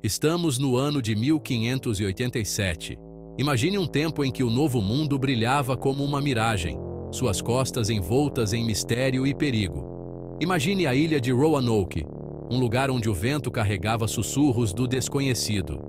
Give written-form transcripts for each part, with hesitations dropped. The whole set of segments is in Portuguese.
Estamos no ano de 1587. Imagine um tempo em que o Novo Mundo brilhava como uma miragem, suas costas envoltas em mistério e perigo. Imagine a ilha de Roanoke, um lugar onde o vento carregava sussurros do desconhecido.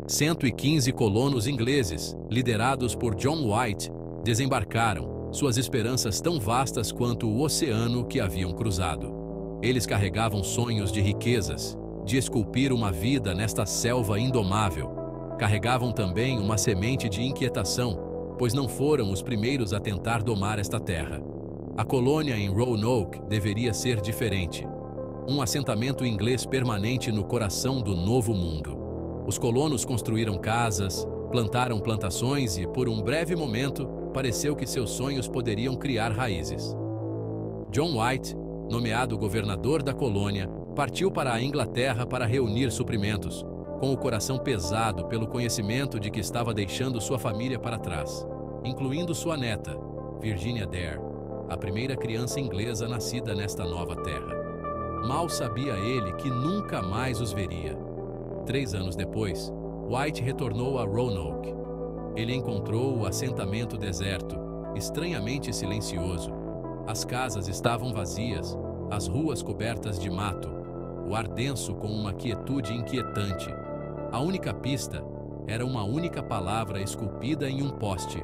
115 colonos ingleses, liderados por John White, desembarcaram, suas esperanças tão vastas quanto o oceano que haviam cruzado. Eles carregavam sonhos de riquezas, de esculpir uma vida nesta selva indomável. Carregavam também uma semente de inquietação, pois não foram os primeiros a tentar domar esta terra. A colônia em Roanoke deveria ser diferente. Um assentamento inglês permanente no coração do Novo Mundo. Os colonos construíram casas, plantaram plantações e, por um breve momento, pareceu que seus sonhos poderiam criar raízes. John White, nomeado governador da colônia, partiu para a Inglaterra para reunir suprimentos, com o coração pesado pelo conhecimento de que estava deixando sua família para trás, incluindo sua neta, Virginia Dare, a primeira criança inglesa nascida nesta nova terra. Mal sabia ele que nunca mais os veria. 3 anos depois, White retornou a Roanoke. Ele encontrou o assentamento deserto, estranhamente silencioso. As casas estavam vazias, as ruas cobertas de mato, o ar denso com uma quietude inquietante. A única pista era uma única palavra esculpida em um poste: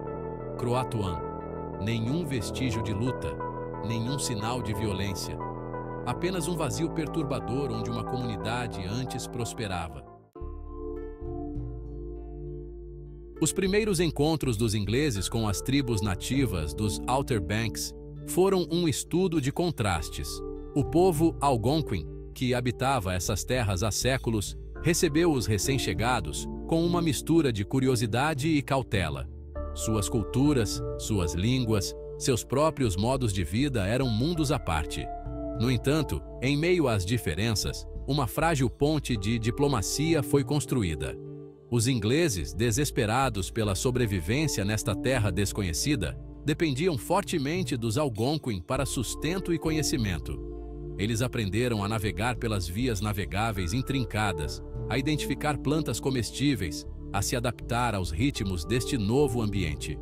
Croatoan. Nenhum vestígio de luta, nenhum sinal de violência. Apenas um vazio perturbador onde uma comunidade antes prosperava. Os primeiros encontros dos ingleses com as tribos nativas dos Outer Banks foram um estudo de contrastes. O povo Algonquin, que habitava essas terras há séculos, recebeu os recém-chegados com uma mistura de curiosidade e cautela. Suas culturas, suas línguas, seus próprios modos de vida eram mundos à parte. No entanto, em meio às diferenças, uma frágil ponte de diplomacia foi construída. Os ingleses, desesperados pela sobrevivência nesta terra desconhecida, dependiam fortemente dos Algonquin para sustento e conhecimento. Eles aprenderam a navegar pelas vias navegáveis intrincadas, a identificar plantas comestíveis, a se adaptar aos ritmos deste novo ambiente.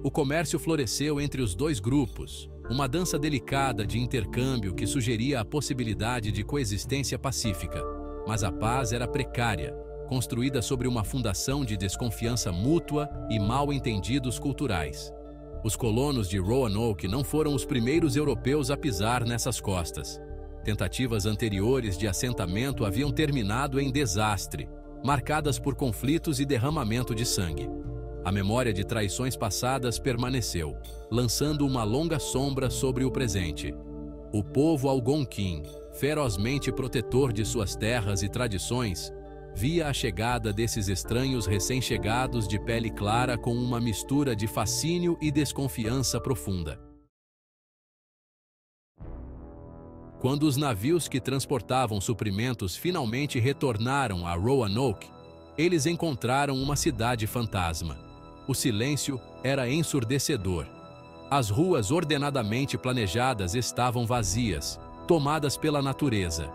O comércio floresceu entre os dois grupos, uma dança delicada de intercâmbio que sugeria a possibilidade de coexistência pacífica. Mas a paz era precária, construída sobre uma fundação de desconfiança mútua e mal-entendidos culturais. Os colonos de Roanoke não foram os primeiros europeus a pisar nessas costas. Tentativas anteriores de assentamento haviam terminado em desastre, marcadas por conflitos e derramamento de sangue. A memória de traições passadas permaneceu, lançando uma longa sombra sobre o presente. O povo Algonquin, ferozmente protetor de suas terras e tradições, via a chegada desses estranhos recém-chegados de pele clara com uma mistura de fascínio e desconfiança profunda. Quando os navios que transportavam suprimentos finalmente retornaram a Roanoke, eles encontraram uma cidade fantasma. O silêncio era ensurdecedor. As ruas ordenadamente planejadas estavam vazias, tomadas pela natureza.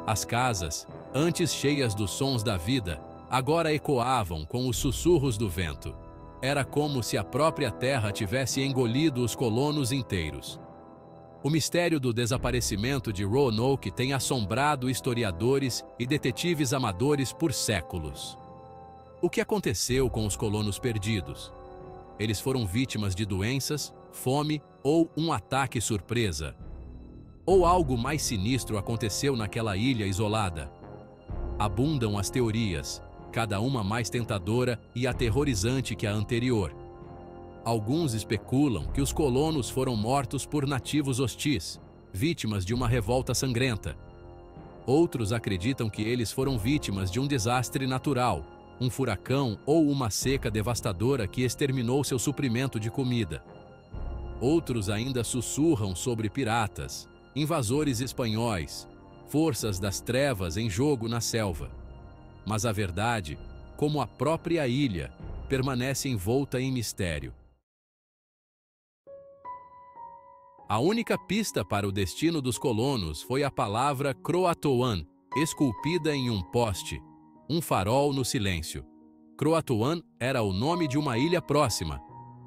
As casas, antes cheias dos sons da vida, agora ecoavam com os sussurros do vento. Era como se a própria terra tivesse engolido os colonos inteiros. O mistério do desaparecimento de Roanoke tem assombrado historiadores e detetives amadores por séculos. O que aconteceu com os colonos perdidos? Eles foram vítimas de doenças, fome ou um ataque surpresa? Ou algo mais sinistro aconteceu naquela ilha isolada? Abundam as teorias, cada uma mais tentadora e aterrorizante que a anterior. Alguns especulam que os colonos foram mortos por nativos hostis, vítimas de uma revolta sangrenta. Outros acreditam que eles foram vítimas de um desastre natural, um furacão ou uma seca devastadora que exterminou seu suprimento de comida. Outros ainda sussurram sobre piratas, invasores espanhóis, forças das trevas em jogo na selva. Mas a verdade, como a própria ilha, permanece envolta em mistério. A única pista para o destino dos colonos foi a palavra Croatoan, esculpida em um poste. um farol no silêncio. Croatoan era o nome de uma ilha próxima,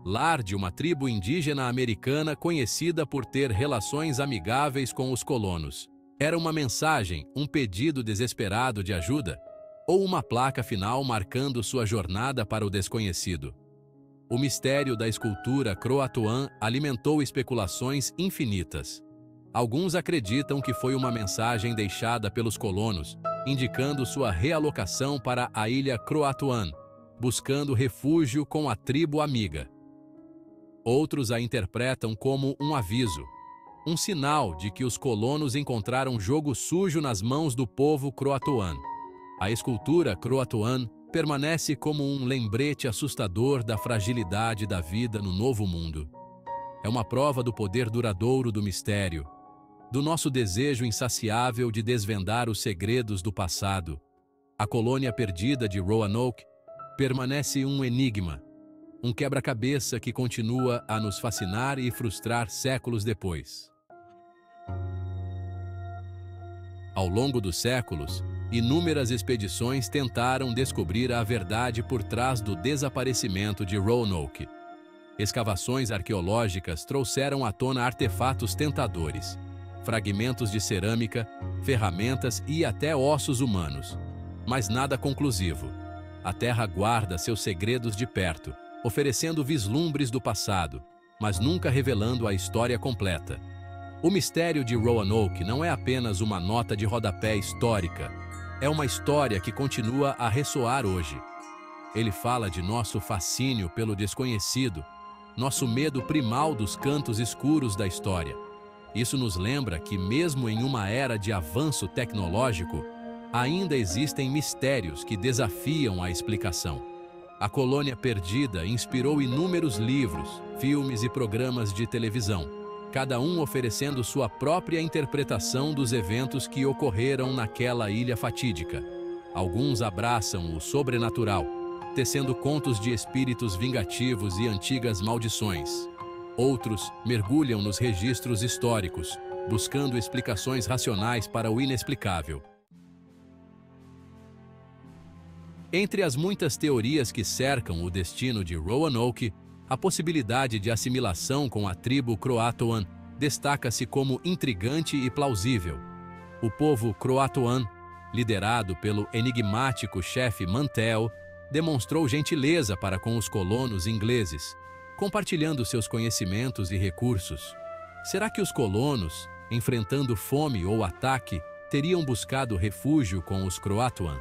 lar de uma tribo indígena americana conhecida por ter relações amigáveis com os colonos. Era uma mensagem, um pedido desesperado de ajuda, ou uma placa final marcando sua jornada para o desconhecido? O mistério da escultura Croatoan alimentou especulações infinitas. Alguns acreditam que foi uma mensagem deixada pelos colonos, indicando sua realocação para a ilha Croatoan, buscando refúgio com a tribo amiga. Outros a interpretam como um aviso, um sinal de que os colonos encontraram jogo sujo nas mãos do povo Croatoan. A escultura Croatoan permanece como um lembrete assustador da fragilidade da vida no Novo Mundo. É uma prova do poder duradouro do mistério, do nosso desejo insaciável de desvendar os segredos do passado. A colônia perdida de Roanoke permanece um enigma, um quebra-cabeça que continua a nos fascinar e frustrar séculos depois. Ao longo dos séculos, inúmeras expedições tentaram descobrir a verdade por trás do desaparecimento de Roanoke. Escavações arqueológicas trouxeram à tona artefatos tentadores, fragmentos de cerâmica, ferramentas e até ossos humanos. Mas nada conclusivo. A terra guarda seus segredos de perto, oferecendo vislumbres do passado, mas nunca revelando a história completa. O mistério de Roanoke não é apenas uma nota de rodapé histórica, é uma história que continua a ressoar hoje. Ele fala de nosso fascínio pelo desconhecido, nosso medo primal dos cantos escuros da história. Isso nos lembra que, mesmo em uma era de avanço tecnológico, ainda existem mistérios que desafiam a explicação. A Colônia Perdida inspirou inúmeros livros, filmes e programas de televisão, cada um oferecendo sua própria interpretação dos eventos que ocorreram naquela ilha fatídica. Alguns abraçam o sobrenatural, tecendo contos de espíritos vingativos e antigas maldições. Outros mergulham nos registros históricos, buscando explicações racionais para o inexplicável. Entre as muitas teorias que cercam o destino de Roanoke, a possibilidade de assimilação com a tribo Croatoan destaca-se como intrigante e plausível. O povo Croatoan, liderado pelo enigmático chefe Mantell, demonstrou gentileza para com os colonos ingleses, compartilhando seus conhecimentos e recursos. Será que os colonos, enfrentando fome ou ataque, teriam buscado refúgio com os Croatoan,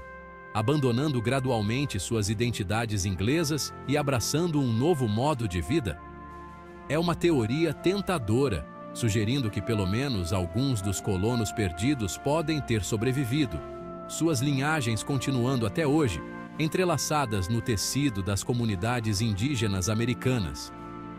abandonando gradualmente suas identidades inglesas e abraçando um novo modo de vida? É uma teoria tentadora, sugerindo que pelo menos alguns dos colonos perdidos podem ter sobrevivido, suas linhagens continuando até hoje, entrelaçadas no tecido das comunidades indígenas americanas.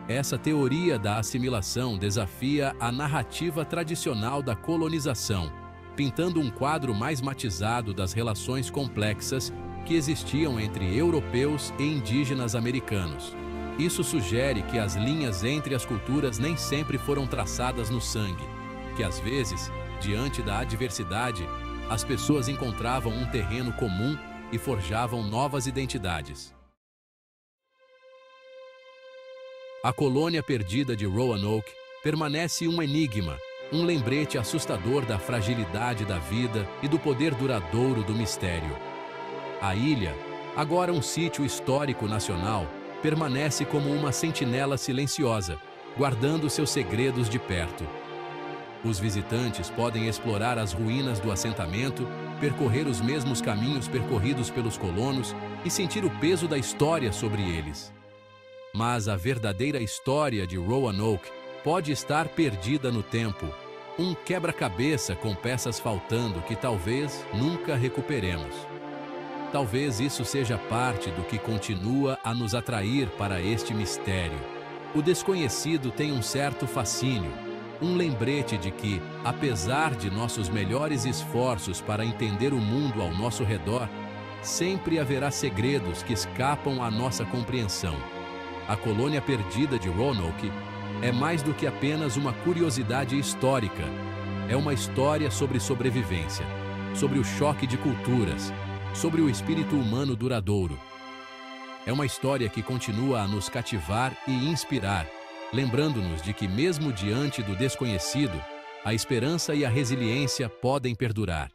Essa teoria da assimilação desafia a narrativa tradicional da colonização, pintando um quadro mais matizado das relações complexas que existiam entre europeus e indígenas americanos. Isso sugere que as linhas entre as culturas nem sempre foram traçadas no sangue, que às vezes, diante da adversidade, as pessoas encontravam um terreno comum e forjavam novas identidades. A colônia perdida de Roanoke permanece um enigma, um lembrete assustador da fragilidade da vida e do poder duradouro do mistério. A ilha, agora um sítio histórico nacional, permanece como uma sentinela silenciosa, guardando seus segredos de perto. Os visitantes podem explorar as ruínas do assentamento, percorrer os mesmos caminhos percorridos pelos colonos e sentir o peso da história sobre eles. Mas a verdadeira história de Roanoke pode estar perdida no tempo, um quebra-cabeça com peças faltando que talvez nunca recuperemos. Talvez isso seja parte do que continua a nos atrair para este mistério. O desconhecido tem um certo fascínio, um lembrete de que, apesar de nossos melhores esforços para entender o mundo ao nosso redor, sempre haverá segredos que escapam à nossa compreensão. A colônia perdida de Roanoke é mais do que apenas uma curiosidade histórica. É uma história sobre sobrevivência, sobre o choque de culturas, sobre o espírito humano duradouro. É uma história que continua a nos cativar e inspirar, lembrando-nos de que, mesmo diante do desconhecido, a esperança e a resiliência podem perdurar.